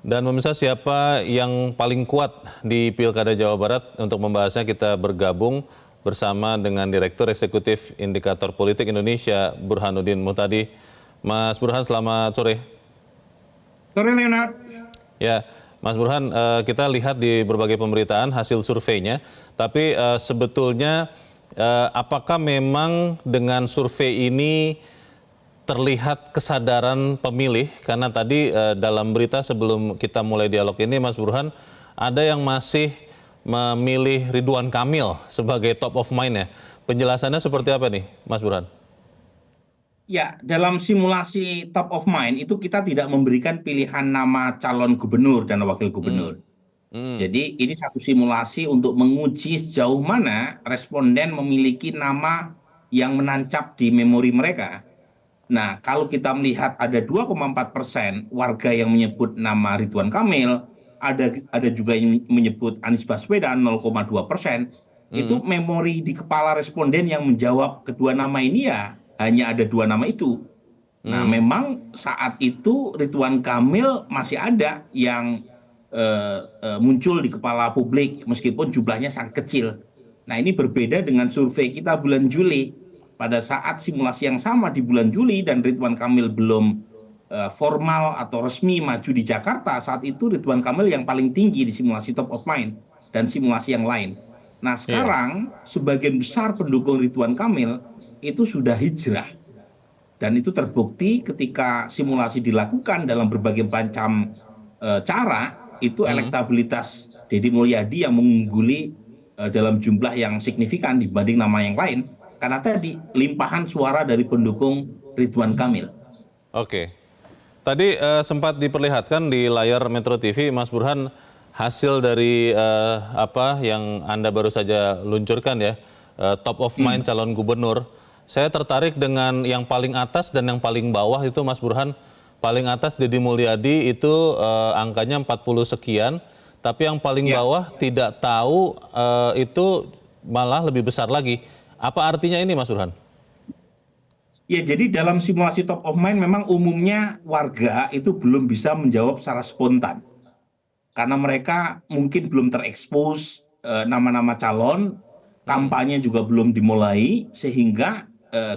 Dan pemirsa, siapa yang paling kuat di Pilkada Jawa Barat? Untuk membahasnya kita bergabung bersama dengan Direktur Eksekutif Indikator Politik Indonesia, Burhanuddin Muhtadi. Mas Burhan, selamat sore. Sore, Leonard. Ya, Mas Burhan, kita lihat di berbagai pemberitaan hasil surveinya, tapi sebetulnya apakah memang dengan survei ini terlihat kesadaran pemilih? Karena tadi dalam berita sebelum kita mulai dialog ini, Mas Burhan, ada yang masih memilih Ridwan Kamil sebagai top of mind ya. Penjelasannya seperti apa nih, Mas Burhan? Ya, dalam simulasi top of mind itu kita tidak memberikan pilihan nama calon gubernur dan wakil gubernur. Jadi ini satu simulasi untuk menguji sejauh mana responden memiliki nama yang menancap di memori mereka. Nah, kalau kita melihat ada 2,4% warga yang menyebut nama Ridwan Kamil, ada juga yang menyebut Anies Baswedan 0,2%, itu memori di kepala responden yang menjawab kedua nama ini ya hanya ada dua nama itu. Nah, memang saat itu Ridwan Kamil masih ada yang muncul di kepala publik meskipun jumlahnya sangat kecil. Nah, ini berbeda dengan survei kita bulan Juli. Pada saat simulasi yang sama di bulan Juli dan Ridwan Kamil belum formal atau resmi maju di Jakarta, saat itu Ridwan Kamil yang paling tinggi di simulasi top of mind dan simulasi yang lain. Nah, sekarang sebagian besar pendukung Ridwan Kamil itu sudah hijrah. Dan itu terbukti ketika simulasi dilakukan dalam berbagai macam cara, itu elektabilitas Deddy Mulyadi yang mengungguli dalam jumlah yang signifikan dibanding nama yang lain. Karena tadi limpahan suara dari pendukung Ridwan Kamil. Oke. Tadi sempat diperlihatkan di layar Metro TV, Mas Burhan, hasil dari apa yang Anda baru saja luncurkan ya, top of mind calon gubernur. Saya tertarik dengan yang paling atas dan yang paling bawah itu, Mas Burhan. Paling atas Deddy Mulyadi itu angkanya 40 sekian, tapi yang paling bawah tidak tahu itu malah lebih besar lagi. Apa artinya ini, Mas Burhan? Ya, jadi dalam simulasi top of mind memang umumnya warga itu belum bisa menjawab secara spontan. Karena mereka mungkin belum terekspos nama-nama calon, kampanye juga belum dimulai, sehingga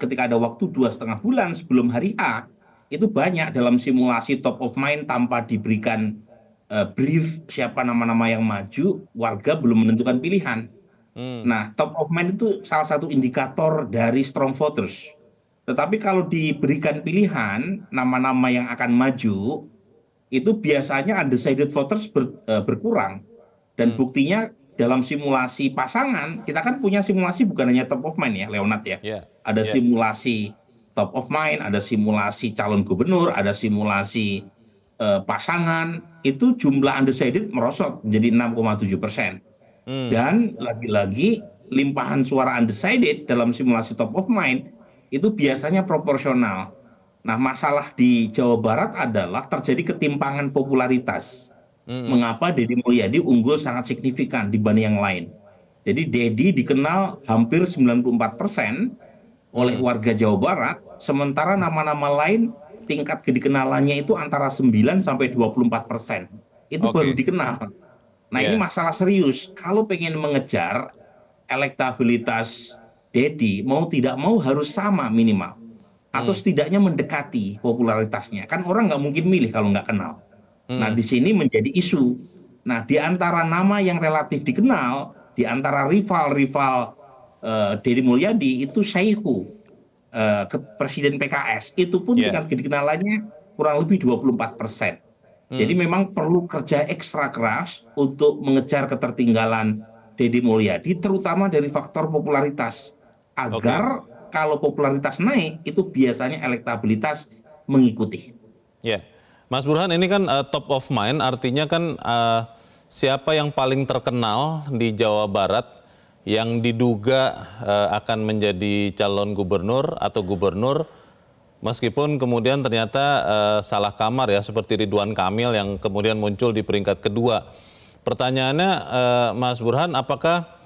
ketika ada waktu 2,5 bulan sebelum hari H, itu banyak dalam simulasi top of mind tanpa diberikan brief siapa nama-nama yang maju, warga belum menentukan pilihan. Nah, top of mind itu salah satu indikator dari strong voters. Tetapi kalau diberikan pilihan nama-nama yang akan maju, itu biasanya undecided voters berkurang. Dan buktinya dalam simulasi pasangan, kita kan punya simulasi bukan hanya top of mind ya, Leonard ya. Ada simulasi top of mind, ada simulasi calon gubernur, ada simulasi pasangan, itu jumlah undecided merosot menjadi 6,7%. Dan lagi-lagi limpahan suara undecided dalam simulasi top of mind itu biasanya proporsional. Nah, masalah di Jawa Barat adalah terjadi ketimpangan popularitas. Mengapa Deddy Mulyadi unggul sangat signifikan dibanding yang lain. Jadi Deddy dikenal hampir 94% oleh warga Jawa Barat, sementara nama-nama lain tingkat kedikenalannya itu antara 9 sampai 24%. Itu baru dikenal. Nah, ini masalah serius. Kalau pengen mengejar elektabilitas Deddy, mau tidak mau harus sama minimal. Atau setidaknya mendekati popularitasnya. Kan orang nggak mungkin milih kalau nggak kenal. Nah, di sini menjadi isu. Nah, di antara nama yang relatif dikenal, di antara rival-rival Deddy Mulyadi, itu Saihu, Presiden PKS. Itu pun tingkat kedikenalannya kurang lebih 24%. Jadi memang perlu kerja ekstra keras untuk mengejar ketertinggalan Deddy Mulyadi, terutama dari faktor popularitas. Agar kalau popularitas naik, itu biasanya elektabilitas mengikuti. Ya, Mas Burhan, ini kan top of mind, artinya kan siapa yang paling terkenal di Jawa Barat yang diduga akan menjadi calon gubernur atau gubernur, meskipun kemudian ternyata salah kamar ya, seperti Ridwan Kamil yang kemudian muncul di peringkat kedua. Pertanyaannya, Mas Burhan, apakah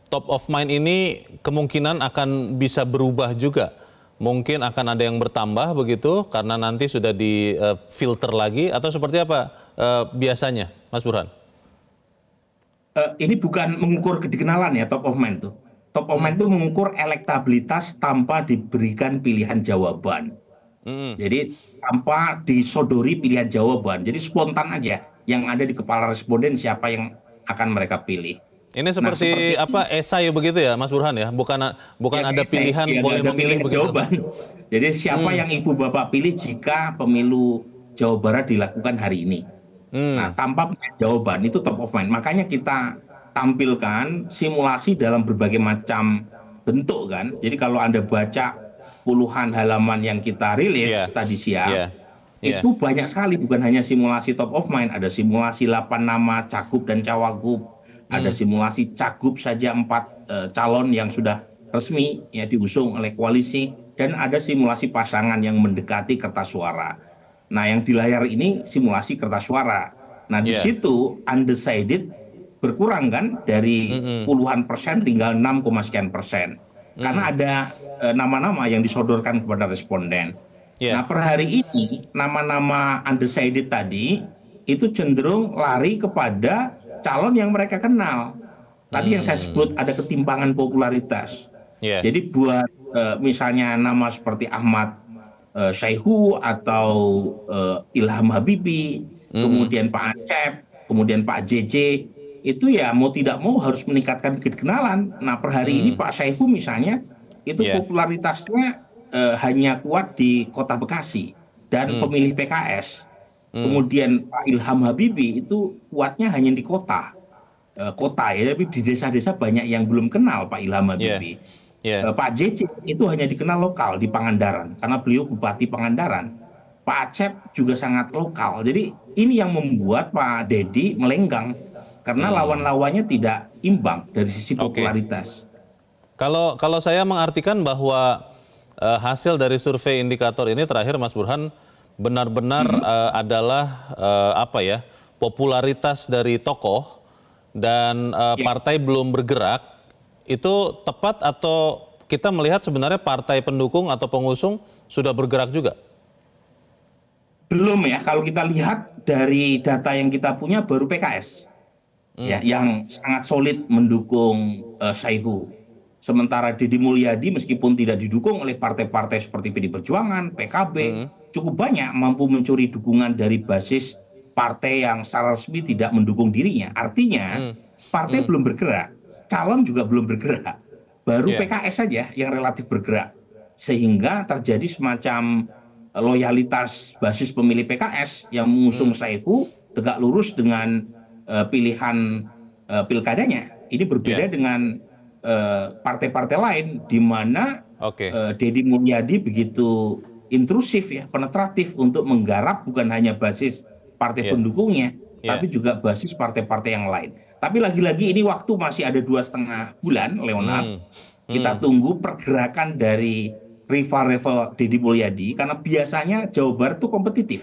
top of mind ini kemungkinan akan bisa berubah juga? Mungkin akan ada yang bertambah begitu karena nanti sudah difilter lagi, atau seperti apa, biasanya, Mas Burhan? Ini bukan mengukur kedikenalan ya top of mind tuh. Top of mind itu mengukur elektabilitas tanpa diberikan pilihan jawaban. Mm-mm. Jadi tanpa disodori pilihan jawaban. Jadi spontan aja yang ada di kepala responden siapa yang akan mereka pilih. Ini Nah, seperti seperti apa, esai begitu ya, Mas Burhan ya? Bukan ya, ada saya, pilihan, ya nggak boleh ada memilih pilihan begitu. jawaban. Jadi siapa Hmm. yang ibu bapak pilih jika pemilu Jawa Barat dilakukan hari ini. Nah, Hmm. tanpa punya jawaban itu top of mind. Makanya kita tampilkan simulasi dalam berbagai macam bentuk kan. Jadi kalau Anda baca puluhan halaman yang kita Iya. rilis tadi siang, Iya. Iya. itu banyak sekali bukan hanya simulasi top of mind, ada simulasi 8 nama cagup dan cawagup, ada Hmm. simulasi cagup saja 4 calon yang sudah resmi ya diusung oleh koalisi dan ada simulasi pasangan yang mendekati kertas suara. Nah, yang di layar ini simulasi kertas suara. Nah, di Iya. situ undecided berkurang kan dari Mm-mm. puluhan persen tinggal 6, sekian persen. Karena Mm. ada nama-nama yang disodorkan kepada responden. Iya. Nah, per hari ini nama-nama undecided tadi itu cenderung lari kepada calon yang mereka kenal. Tadi yang saya sebut ada ketimpangan popularitas. Iya. Jadi buat misalnya nama seperti Ahmad Syaihu atau Ilham Habibie, Mm-mm. kemudian Pak Acep, kemudian Pak JJ, itu ya mau tidak mau harus meningkatkan kekenalan. Nah, per hari ini Mm. Pak Syaihu misalnya itu Iya. popularitasnya hanya kuat di Kota Bekasi dan Mm. pemilih PKS. Mm. Kemudian Pak Ilham Habibie itu kuatnya hanya di kota ya, tapi di desa-desa banyak yang belum kenal Pak Ilham Iya. Habibie. Iya. Pak JJ itu hanya dikenal lokal di Pangandaran karena beliau Bupati Pangandaran. Pak Acep juga sangat lokal. Jadi ini yang membuat Pak Dedi melenggang karena Hmm. lawan-lawannya tidak imbang dari sisi Oke. popularitas. Kalau saya mengartikan bahwa hasil dari survei indikator ini terakhir, Mas Burhan, benar-benar adalah apa ya, popularitas dari tokoh dan Ya, partai belum bergerak, itu tepat atau kita melihat sebenarnya partai pendukung atau pengusung sudah bergerak juga? belum ya, kalau kita lihat dari data yang kita punya baru PKS ya Hmm. yang sangat solid mendukung Syaihu. Sementara Deddy Mulyadi meskipun tidak didukung oleh partai-partai seperti PD Perjuangan, PKB, Hmm. cukup banyak mampu mencuri dukungan dari basis partai yang secara resmi tidak mendukung dirinya. Artinya Hmm. partai Hmm. belum bergerak, calon juga belum bergerak. Baru Iya. PKS saja yang relatif bergerak. Sehingga terjadi semacam loyalitas basis pemilih PKS yang mengusung Hmm. Syaihu tegak lurus dengan pilihan pilkadanya. Ini Iya. berbeda dengan partai-partai lain di mana Oke. Deddy Mulyadi begitu intrusif ya, penetratif untuk menggarap bukan hanya basis partai Iya. pendukungnya, Iya. tapi juga basis partai-partai yang lain. Tapi lagi-lagi ini waktu masih ada 2,5 bulan, Leonard. Hmm. Kita Hmm. tunggu pergerakan dari rival-rival Deddy Mulyadi karena biasanya Jawa Barat itu kompetitif.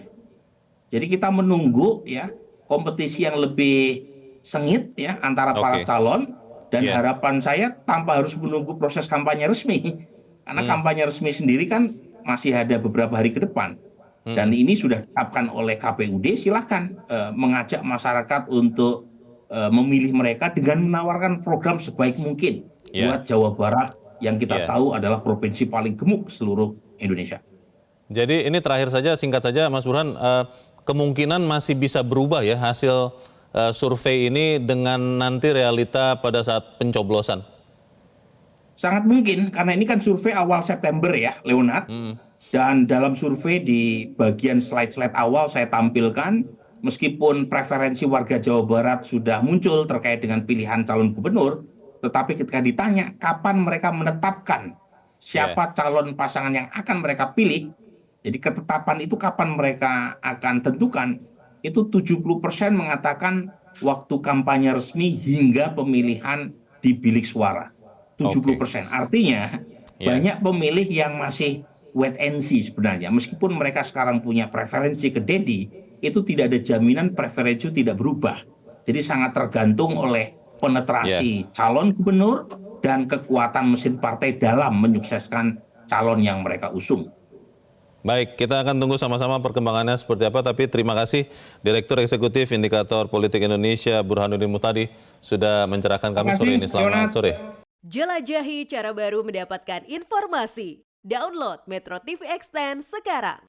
Jadi kita menunggu ya kompetisi yang lebih sengit ya antara para Oke. calon dan Iya. harapan saya tanpa harus menunggu proses kampanye resmi. Karena Hmm. kampanye resmi sendiri kan masih ada beberapa hari ke depan. Dan Hmm. ini sudah ditetapkan oleh KPUD, silakan mengajak masyarakat untuk memilih mereka dengan menawarkan program sebaik mungkin Iya. buat Jawa Barat yang kita Iya. tahu adalah provinsi paling gemuk seluruh Indonesia. Jadi ini terakhir saja, singkat saja, Mas Burhan, kemungkinan masih bisa berubah ya hasil survei ini dengan nanti realita pada saat pencoblosan. Sangat mungkin karena ini kan survei awal September ya, Leonard. Hmm. Dan dalam survei di bagian slide-slide awal saya tampilkan, meskipun preferensi warga Jawa Barat sudah muncul terkait dengan pilihan calon gubernur, tetapi ketika ditanya kapan mereka menetapkan Iya. siapa calon pasangan yang akan mereka pilih, jadi ketetapan itu kapan mereka akan tentukan, itu 70% mengatakan waktu kampanye resmi hingga pemilihan di bilik suara. Oke. 70%. Artinya Iya. banyak pemilih yang masih wait and see sebenarnya. Meskipun mereka sekarang punya preferensi ke Dedi, itu tidak ada jaminan preferensi tidak berubah. Jadi sangat tergantung oleh penetrasi calon gubernur dan kekuatan mesin partai dalam menyukseskan calon yang mereka usung. Baik, kita akan tunggu sama-sama perkembangannya seperti apa, tapi terima kasih Direktur Eksekutif Indikator Politik Indonesia Burhanuddin Muhtadi sudah mencerahkan kami sore ini. Selamat sore. Jelajahi cara baru mendapatkan informasi. Download Metro TV Extend sekarang.